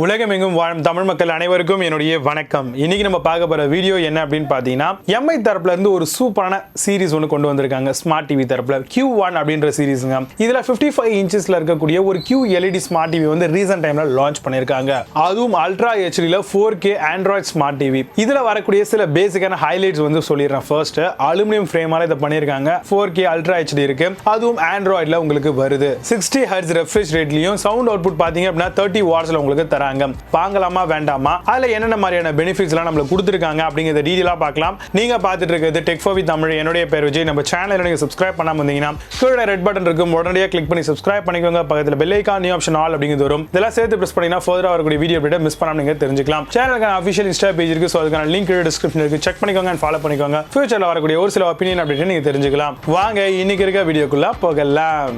உலகமெங்கும் வாழும் தமிழ் மக்கள் அனைவருக்கும் என்னுடைய வணக்கம். இன்னைக்கு நம்ம பார்க்க போற வீடியோ என்ன அப்படின்னு பார்த்தீங்கன்னா, எம்ஐ தரப்புல இருந்து ஒரு சூப்பரான சீரிஸ் ஒன்று கொண்டு வந்திருக்காங்க. ஸ்மார்ட் டிவி தரப்புல QLED அப்படின்ற சீரிஸ்ங்க. இதுல 55 இன்ச்சஸ்ல இருக்கக்கூடிய ஒரு QLED ஸ்மார்ட் டிவி வந்து ரீசன்ட் டைம்ல லான்ச் பண்ணிருக்காங்க. அதுவும் அல்ட்ரா ஹெச்டில 4K ஆண்ட்ராய்ட் ஸ்மார்ட் டிவி. இதுல வரக்கூடிய சில பேசிக்கான ஹைலைட்ஸ் வந்து சொல்லிடுறேன். ஃபர்ஸ்ட் அலுமினியம் ஃப்ரேமால இதை பண்ணிருக்காங்க. 4K அல்ட்ரா ஹெச்டி இருக்கு. அதுவும் ஆண்ட்ராய்ட்ல உங்களுக்கு வருது. 60 Hz ரெஃப்ரெஷ் ரேட்லயும் சவுண்ட் அவுட்புட் பாத்தீங்க அப்படின்னா 30 வாட்ஸ்ல உங்களுக்கு தராங்க. வாங்கலாமா வேண்டாமா, அதுல என்னென்ன மாதிரியான பெனிஃபிட்ஸ் எல்லாம் நம்மளுக்கு கொடுத்திருக்காங்க அப்படிங்கறத டீடைலா பார்க்கலாம். நீங்க பார்த்துட்டு இருக்கிறது டெக் ஃபார் வித் தமிழ். என்னுடைய பேர் விஜய். நம்ம சேனலை நீங்க சப்ஸ்கிரைப் பண்ணாம இருந்தீங்கன்னா கீழே ரெட் பட்டன் இருக்கும், உடனடியாக கிளிக் பண்ணி சப்ஸ்கிரைப் பண்ணிக்கோங்க. பக்கத்துல bell icon new option all அப்படிங்கிறது வரும். இதெல்லாம் சேர்த்து பிரஸ் பண்ணீங்கன்னா ஃபர்தரா வரக்கூடிய வீடியோ அப்டேட் மிஸ் பண்ணாம நீங்க தெரிஞ்சுக்கலாம். சேனலுக்கான அஃபிஷியல் இன்ஸ்டா பேஜ் இருக்கு, சோ அதுக்கான லிங்க் டிஸ்கிரிப்ஷன்ல இருக்கு. செக் பண்ணிக்கோங்க அண்ட் ஃபாலோ பண்ணிக்கோங்க. ஃபியூச்சர்ல வரக்கூடிய ஒரு சில ஒபினியன் அப்டேட் நீங்க தெரிஞ்சுக்கலாம். வாங்க இன்னைக்கு இருக்க வீடியோக்குள்ள போகலாம்.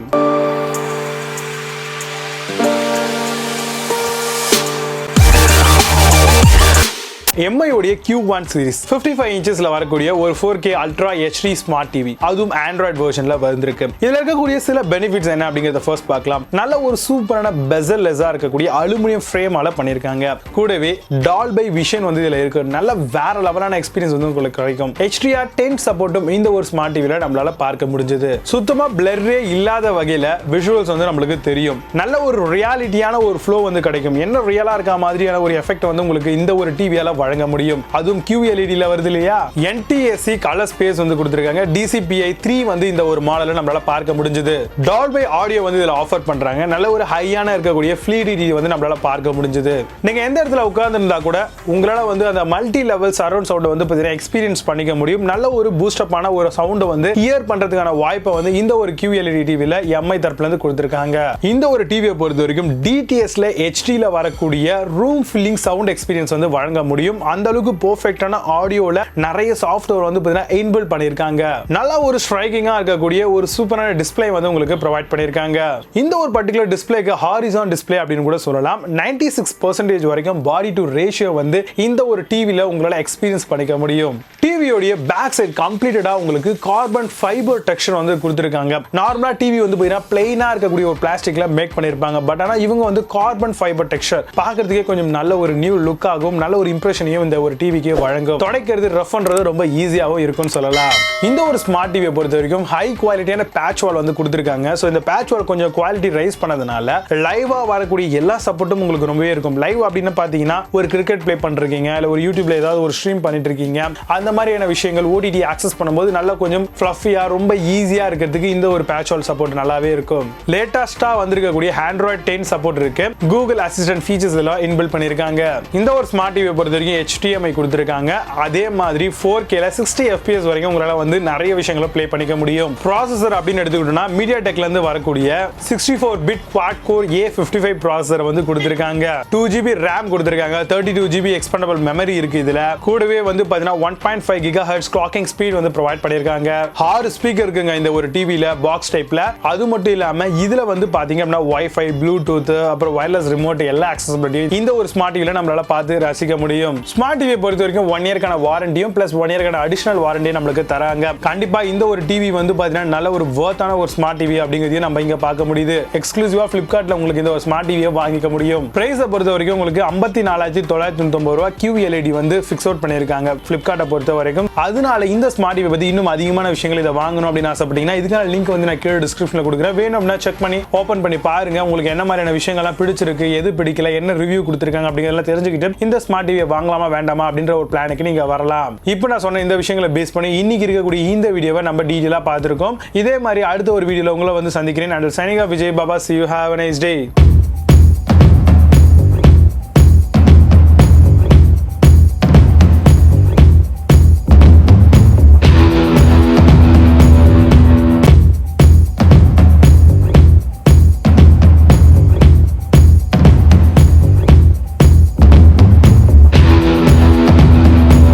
எம்ஐ உடைய Q1 சீரிஸ் 55 இன்ச்சஸ்ல வரக்கூடிய ஒரு 4K ultra HD smart TV, அதுவும் ஆண்ட்ராய்ட் வெர்ஷன்ல வந்திருக்கு. இதுல இருக்கக்கூடிய சில பெனிஃபிட்ஸ் என்ன அப்படிங்கறத ஃபர்ஸ்ட் பார்க்கலாம். நல்ல ஒரு சூப்பரான பெசல் லெஸ்ஸா இருக்கக்கூடிய அலுமினியம் ஃப்ரேமால பண்ணிருக்காங்க. கூடவே டால்பை விஷன் வந்து இதுல இருக்கு. நல்ல வேற லெவலான எக்ஸ்பீரியன்ஸ் வந்து உங்களுக்கு கிடைக்கும். H1n சப்போர்ட்டும் இந்த ஒரு ஸ்மார்ட் டிவில நம்மளால பார்க்க முடிஞ்சது. சுத்தமா பிளர்ரே இல்லாத வகையில விஷுவல்ஸ் வந்து நம்மளுக்கு தெரியும். நல்ல ஒரு ரியாலிட்டியான ஒரு ஃப்ளோ வந்து கிடைக்கும். என்ன ரியலா இருக்க மாதிரியான ஒரு எஃபெக்ட் வந்து உங்களுக்கு இந்த ஒரு டிவியால வழங்க முடியும். அதுவும் QLED ல வருது இல்லையா, NTSC கலர் ஸ்பேஸ் வந்து கொடுத்திருக்காங்க. DCPI 3 வந்து இந்த ஒரு மாடல்ல நம்மளால பார்க்க முடிஞ்சது. டால்பை ஆடியோ வந்து இதுல ஆஃபர் பண்றாங்க. நல்ல ஒரு ஹையான இருக்கக்கூடிய FLED வந்து நம்மளால பார்க்க முடிஞ்சது. நீங்க எந்த இடத்துல உட்கார்ந்து இருந்தா கூட உங்களால வந்து அந்த மல்டி லெவல் சரவுண்ட் சவுண்ட் வந்து பாத்தீங்கன்னா எக்ஸ்பீரியன்ஸ் பண்ணிக்க முடியும். நல்ல ஒரு பூஸ்ட் அப்பான ஒரு சவுண்ட் வந்து ஹியர் பண்றதுக்கான வாய்ப்பை வந்து இந்த ஒரு QLED டிவில எம்ஐ தரப்புல இருந்து கொடுத்திருக்காங்க. இந்த ஒரு டிவியை பொறுத்த வரைக்கும் DTS ல HD ல வரக்கூடிய ரூம் ஃபில்லிங் சவுண்ட் எக்ஸ்பீரியன்ஸ் வந்து வழங்க முடியும். அந்த அளவுக்கு பெர்ஃபெக்ட்டான ஆடியோல நிறைய சாஃப்ட்வேர் வந்து பாத்தீங்கன்னா இன்பில்ட் பண்ணிருக்காங்க. நல்ல ஒரு ஸ்ட்ரைக்கிங்கா இருக்கக்கூடிய ஒரு சூப்பரான டிஸ்ப்ளே வந்து உங்களுக்கு ப்ரொவைட் பண்ணிருக்காங்க. இந்த ஒரு பர்టిక్యులர் டிஸ்ப்ளேக்கு ஹாரிசான் டிஸ்ப்ளே அப்படின்னு கூட சொல்லலாம். 96% வரைக்கும் பாடி டு ரேஷியோ வந்து இந்த ஒரு டிவில உங்களால எக்ஸ்பீரியன்ஸ் பண்ணிக்க முடியும். டிவியோட பேக் சைடு கம்ப்ளீட்டடா உங்களுக்கு கார்பன் ஃபைபர் டெக்ஸ்சர் வந்து கொடுத்திருக்காங்க. நார்மலா டிவி வந்து பாத்தீங்கன்னா பிளைனா இருக்கக்கூடிய ஒரு பிளாஸ்டிக்ல மேக் பண்ணிருப்பாங்க. பட் ஆனா இவங்க வந்து கார்பன் ஃபைபர் டெக்ஸ்சர் பார்க்கிறதுக்கே கொஞ்சம் நல்ல ஒரு நியூ லுக் ஆகும். நல்ல ஒரு இம்ப்ரெஷனையும் இந்த ஒரு டிவிக்கு வழங்கும். துடைக்கிறது ரஃப் பண்றது ரொம்ப ஈஸியாவும் இருக்கும்னு சொல்லலாம். இந்த ஒரு ஸ்மார்ட் டிவியை பொறுத்த வரைக்கும் ஹை குவாலிட்டியான பேட்ச் வால் வந்து கொடுத்திருக்காங்க. சோ இந்த பேட்ச் வால் கொஞ்சம் குவாலிட்டி ரைஸ் பண்ணதுனால லைவா வரக்கூடிய எல்லா சப்போர்ட்டும் உங்களுக்கு ரொம்பவே இருக்கும். லைவ் அப்படின்னு பாத்தீங்கன்னா ஒரு கிரிக்கெட் ப்ளே பண்றீங்க, இல்ல ஒரு யூடியூப்ல ஏதாவது ஒரு ஸ்ட்ரீம் பண்ணிட்டு இருக்கீங்க, அந்த மாதிரியான விஷயங்கள் OTT ஆக்சஸ் பண்ணும்போது நல்லா கொஞ்சம் ஃப்ளஃபியா ரொம்ப ஈஸியா இருக்கிறதுக்கு இந்த ஒரு பேட்ச் வால் சப்போர்ட் நல்லாவே இருக்கும். லேட்டஸ்டா வந்திருக்கக்கூடிய Android 10 சப்போர்ட் இருக்கு. கூகுள் அசிஸ்டன்ட் ஃபீச்சர்ஸ் எல்லாம் இன்பில்ட் பண்ணிருக்காங்க. இந்த ஒரு ஸ்மார்ட் டிவியை பொறுத்த வரைக்கும் HDMI கொடுத்திருக்காங்க. அதே மாதிரி 4K ல 60 FPS வரைக்கும் உங்களால வந்து நிறைய விஷயங்களை ப்ளே பண்ணிக்க முடியும். ப்ராசஸர் அப்படின்னு எடுத்துக்கிட்டோம்னா MediaTekல இருந்து வரக்கூடிய 64 bit quad core A55 processor வந்து கொடுத்திருக்காங்க. 2GB RAM கொடுத்திருக்காங்க. 32GB எக்ஸ்பேண்டபிள் மெமரி இருக்கு. இதுல கூடவே வந்து பாத்தீங்கன்னா 1.5 GHz கிளாக்கிங் ஸ்பீட் வந்து ப்ரொவைட் பண்ணிருக்காங்க. 6 ஸ்பீக்கர் இருக்குங்க இந்த ஒரு டிவில பாக்ஸ் டைப்ல. அது மட்டும் இல்லாம இதுல வந்து பாத்தீங்க அப்படின்னா Wi-Fi, Bluetooth, அப்புறம் வயர்லெஸ் ரிமோட் எல்லா அக்சஸபிலிட்டி இந்த ஒரு ஸ்மார்ட் டிவில நம்மளால பார்த்து ரசிக்க முடியும். ஸ்மார்ட் டிவியை பொறுத்த வரைக்கும் 1 இயர்க்கான வாரண்டியும் பிளஸ் 1 இயர்க்கான அடிஷனல் வாரண்டியும் நம்மளுக்கு தராங்க. கண்டிப்பா இந்த ஒரு டிவி வந்து பாத்தீங்கன்னா நல்ல ஒரு வர்த்தான ஒரு ஸ்மார்ட் டிவி அப்படிங்கறதையும் நம்ம இங்க பார்க்க முடியுது. எக்ஸ்க்ளூசிவா Flipkartல உங்களுக்கு இந்த ஒரு ஸ்மார்ட் டிவியை வாங்கிக்க முடியும். பிரைஸை பொறுத்த வரைக்கும் உங்களுக்கு 54,999 ரூபாய் QLED வந்து ஃபிக்ஸ் அவுட் பண்ணிருக்காங்க Flipkartை பொறுத்த வரைக்கும். அதனால இந்த ஸ்மார்ட் டிவி பத்தி இன்னும் அதிகமான விஷயங்கள் இதை வாங்கணும் அப்படின்னு ஆசைப்பட்டீங்கன்னா இதுக்கான லிங்க் வந்து நான் கீழே டிஸ்கிரிப்ஷன்ல கொடுக்குறேன். வேணும்னா செக் பண்ணி ஓபன் பண்ணி பாருங்க. உங்களுக்கு என்ன மாதிரியான விஷயங்கள்லாம் பிடிச்சிருக்கு, எது பிடிக்கல, என்ன ரிவ்யூ கொடுத்திருக்காங்க அப்படிங்கறதெல்லாம் தெரிஞ்சுக்கிட்டு இந்த ஸ்மார்ட் டிவியை வாங்கலாமா வேண்டாமா அப்படின்ற ஒரு பிளானுக்கு நீங்க வரலாம். இப்போ நான் சொன்ன இந்த விஷயங்களை பேஸ் பண்ணி இன்னைக்கு இருக்கக்கூடிய இந்த வீடியோவை நம்ம டீடைலா பார்த்திருக்கோம். இதே மாதிரி அடுத்த ஒரு வீடியோல உங்களை வந்து சந்திக்கிறேன். And signing off Vijay Baba. See you, have a nice day.